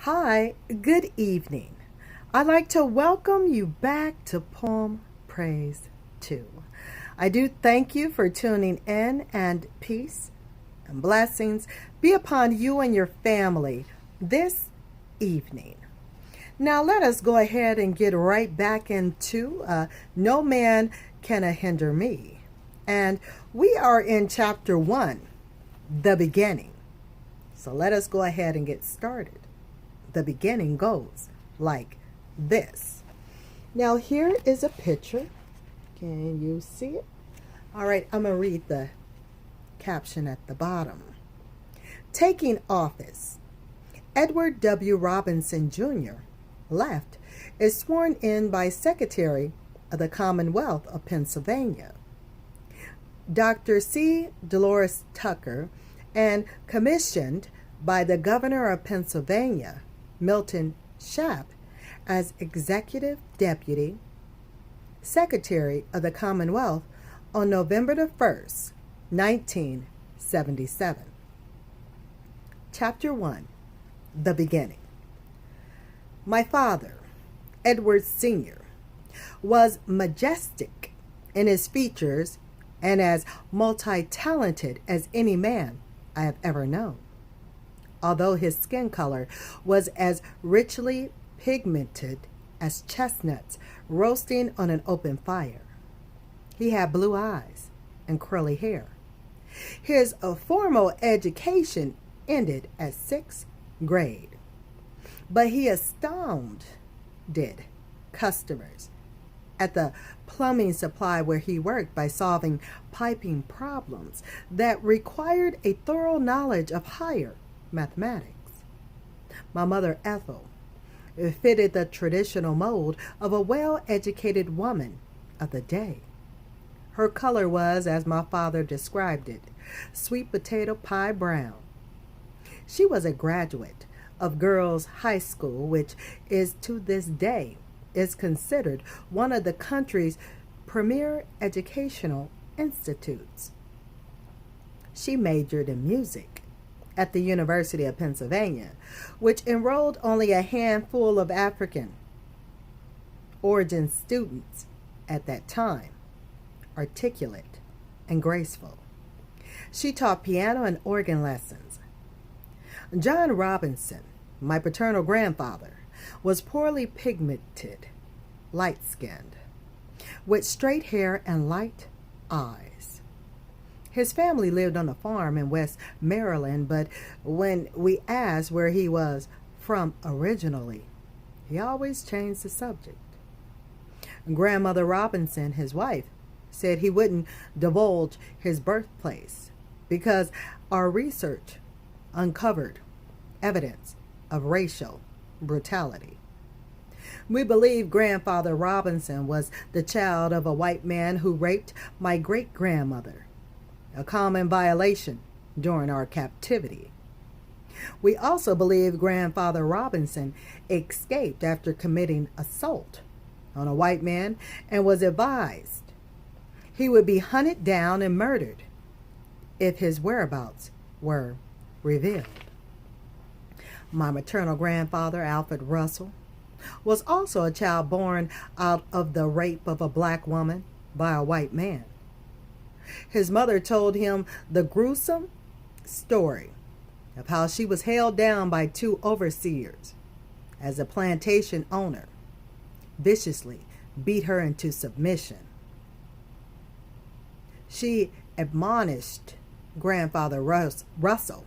Hi, good evening. I'd like to welcome you back to Poem Praise 2. I do thank you for tuning in, and peace and blessings be upon you and your family this evening. Now, let us go ahead and get right back into No Man Can Hinder Me. And we are in chapter 1, The Beginning. So let us go ahead and get started. The beginning goes like this. Now here is a picture. Can you see it? All right, I'm going to read the caption at the bottom. Taking office. Edward W. Robinson Jr. left is sworn in by Secretary of the Commonwealth of Pennsylvania, Dr. C. Dolores Tucker, and commissioned by the Governor of Pennsylvania, Milton Shapp, as Executive Deputy Secretary of the Commonwealth on November the 1st, 1977. Chapter 1, The Beginning. My father, Edward Sr., was majestic in his features and as multi-talented as any man I have ever known. Although his skin color was as richly pigmented as chestnuts roasting on an open fire. He had blue eyes and curly hair. His formal education ended at 6th grade, but he astounded customers at the plumbing supply where he worked by solving piping problems that required a thorough knowledge of higher mathematics. My mother, Ethel, fitted the traditional mold of a well-educated woman of the day. Her color was, as my father described it, sweet potato pie brown. She was a graduate of Girls High School, which is to this day is considered one of the country's premier educational institutes. She majored in music at the University of Pennsylvania, which enrolled only a handful of African origin students at that time, articulate and graceful. She taught piano and organ lessons. John Robinson, my paternal grandfather, was poorly pigmented, light-skinned, with straight hair and light eyes. His family lived on a farm in West Maryland, but when we asked where he was from originally, he always changed the subject. Grandmother Robinson, his wife, said he wouldn't divulge his birthplace because our research uncovered evidence of racial brutality. We believe Grandfather Robinson was the child of a white man who raped my great-grandmother, a common violation during our captivity. We also believe Grandfather Robinson escaped after committing assault on a white man and was advised he would be hunted down and murdered if his whereabouts were revealed. My maternal grandfather, Alfred Russel, was also a child born out of the rape of a black woman by a white man. His mother told him the gruesome story of how she was held down by 2 overseers as a plantation owner viciously beat her into submission. She admonished Grandfather Russell,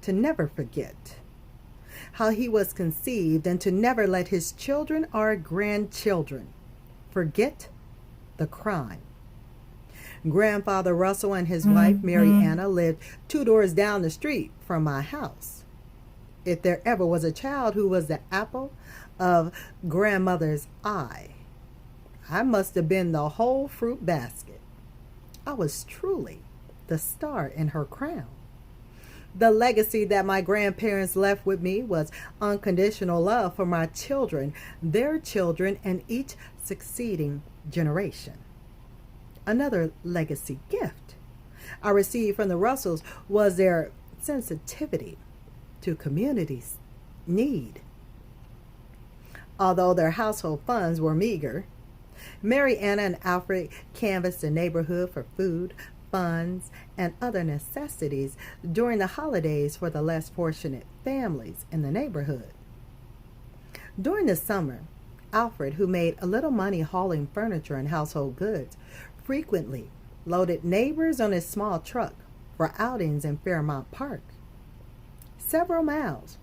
to never forget how he was conceived and to never let his children or grandchildren forget the crime. Grandfather Russell and his wife, Mary Anna, lived 2 doors down the street from my house. If there ever was a child who was the apple of grandmother's eye, I must have been the whole fruit basket. I was truly the star in her crown. The legacy that my grandparents left with me was unconditional love for my children, their children, and each succeeding generation. Another legacy gift I received from the Russells was their sensitivity to communities' need. Although their household funds were meager, Mary Anna and Alfred canvassed the neighborhood for food, funds, and other necessities during the holidays for the less fortunate families in the neighborhood. During the summer, Alfred, who made a little money hauling furniture and household goods, frequently loaded neighbors on his small truck for outings in Fairmount Park, several miles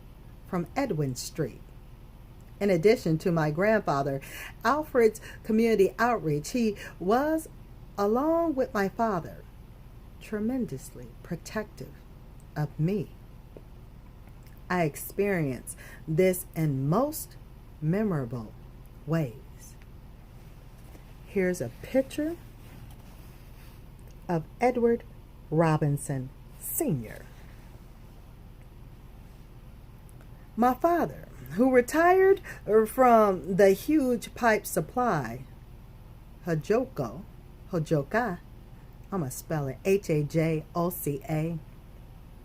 from Edwin Street. In addition to my grandfather, Alfred's community outreach, he was, along with my father, tremendously protective of me. I experienced this in most memorable ways. Here's a picture of Edward Robinson Sr. My father, who retired from the huge pipe supply, Hojoka, I'm going to spell it Hajoca,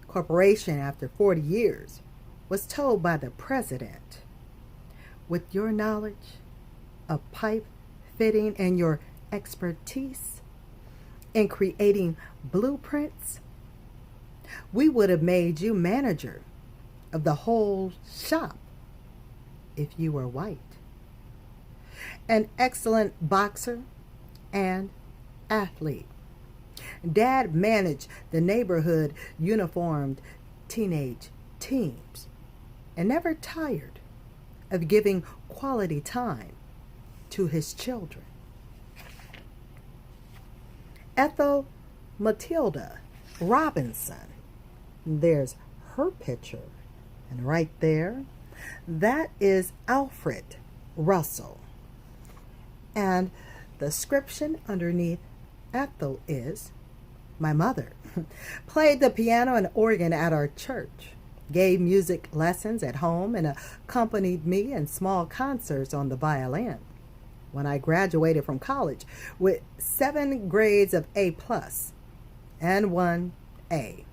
corporation after 40 years, was told by the president, with your knowledge of pipe fitting and your expertise in creating blueprints, we would have made you manager of the whole shop if you were white. An excellent boxer and athlete, Dad managed the neighborhood uniformed teenage teams and never tired of giving quality time to his children. Ethel Matilda Robinson, there's her picture, and right there, that is Alfred Russel. And the description underneath Ethel is, my mother played the piano and organ at our church, gave music lessons at home, and accompanied me in small concerts on the violin. When I graduated from college with 7 grades of A+ and 1 A,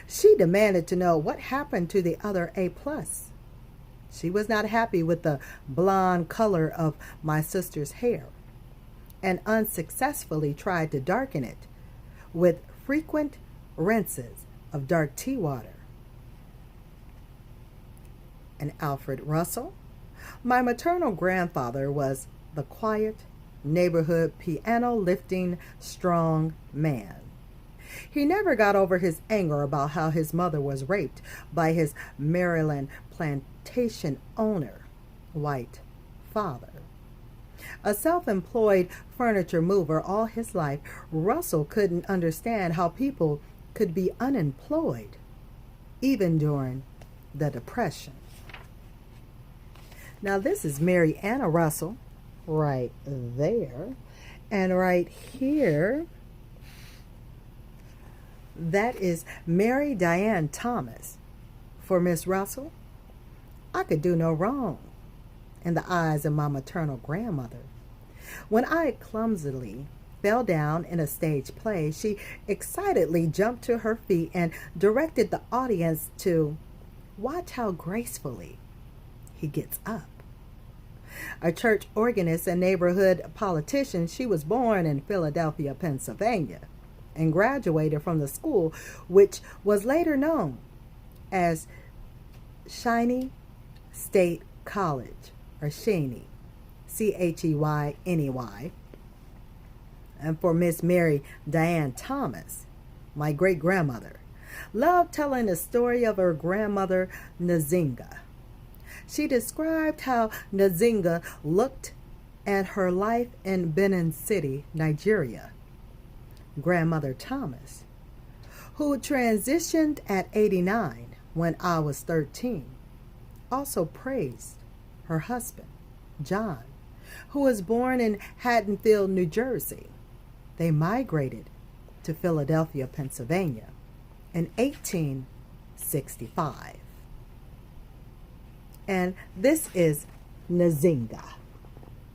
she demanded to know what happened to the other A+. She was not happy with the blonde color of my sister's hair and unsuccessfully tried to darken it with frequent rinses of dark tea water. And Alfred Russel, my maternal grandfather, was the quiet neighborhood piano-lifting strong man. He never got over his anger about how his mother was raped by his Maryland plantation owner, white father. A self-employed furniture mover all his life, Russell couldn't understand how people could be unemployed, even during the Depression. Now this is Mary Anna Russell, right there, and right here, that is Mary Diane Thomas. For Miss Russell, I could do no wrong in the eyes of my maternal grandmother. When I clumsily fell down in a stage play, she excitedly jumped to her feet and directed the audience to watch how gracefully he gets up. A church organist and neighborhood politician, she was born in Philadelphia, Pennsylvania, and graduated from the school which was later known as Shawnee State College, or Cheney, Cheyney. And for Miss Mary Diane Thomas, my great-grandmother, loved telling the story of her grandmother, Nas Inga. She described how Nas Inga looked at her life in Benin City, Nigeria. Grandmother Thomas, who transitioned at 89 when I was 13, also praised her husband, John, who was born in Haddonfield, New Jersey. They migrated to Philadelphia, Pennsylvania in 1865. And this is Nas Inga,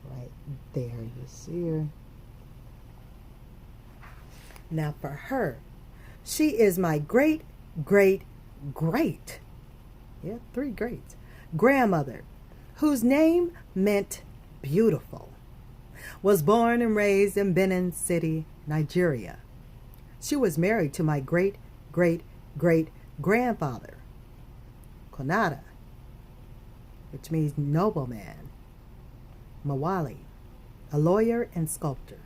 right there, you see her. Now for her, she is my great Yeah, three greats. Grandmother, whose name meant beautiful, was born and raised in Benin City, Nigeria. She was married to my great great great grandfather, Konada, which means nobleman, Mawali, a lawyer and sculptor.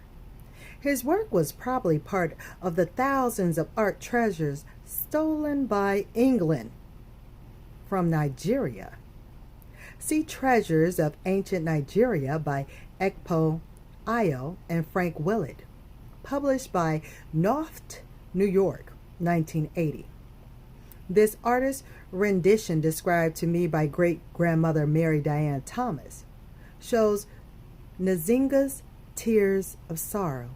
His work was probably part of the thousands of art treasures stolen by England from Nigeria. See Treasures of Ancient Nigeria by Ekpo Ayo and Frank Willett, published by Noft, New York, 1980. This artist's rendition, described to me by great-grandmother Mary Diane Thomas, shows Nas Inga's tears of sorrow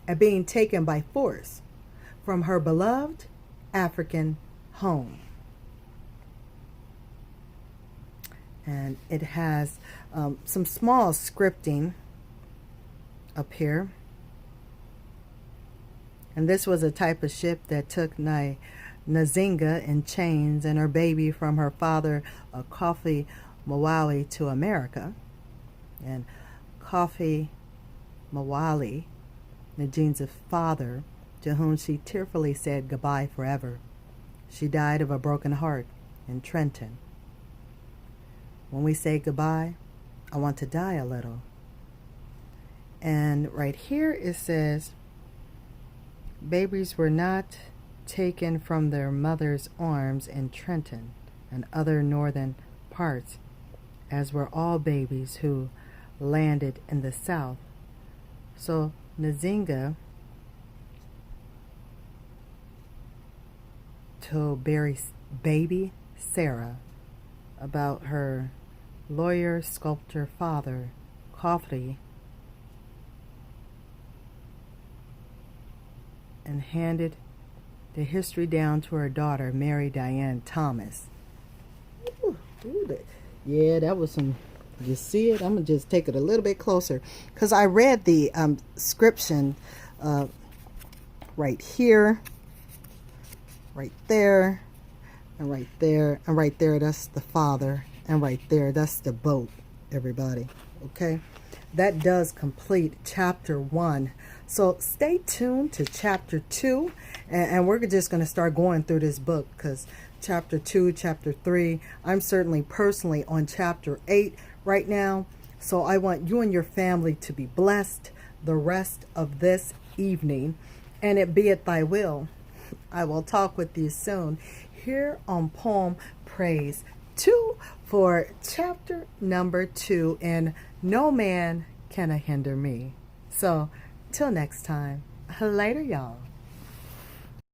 at being taken by force from her beloved African home. And it has some small scripting up here. And this was a type of ship that took Nas Inga in chains and her baby from her father, Kofi Mawali, to America. And Kofi Mawali, Nadine's father, to whom she tearfully said goodbye forever. She died of a broken heart in Trenton. When we say goodbye, I want to die a little. And right here it says, babies were not taken from their mother's arms in Trenton and other northern parts, as were all babies who landed in the South. So Nas Inga told baby Sarah about her lawyer sculptor father, Kofi, and handed the history down to her daughter, Mary Diane Thomas. Yeah, that was some, you see it? I'm going to just take it a little bit closer, because I read the inscription right here, right there, and right there, and right there, that's the father, and right there, that's the boat, everybody, okay? That does complete chapter 1. So stay tuned to chapter 2, and we're just going to start going through this book, because chapter 2, chapter 3, I'm certainly personally on chapter 8 right now. So I want you and your family to be blessed the rest of this evening, and it be it thy will. I will talk with you soon here on Poem Praise 2 for chapter number 2, and No Man Can A-Hinder Me. So till next time, later y'all.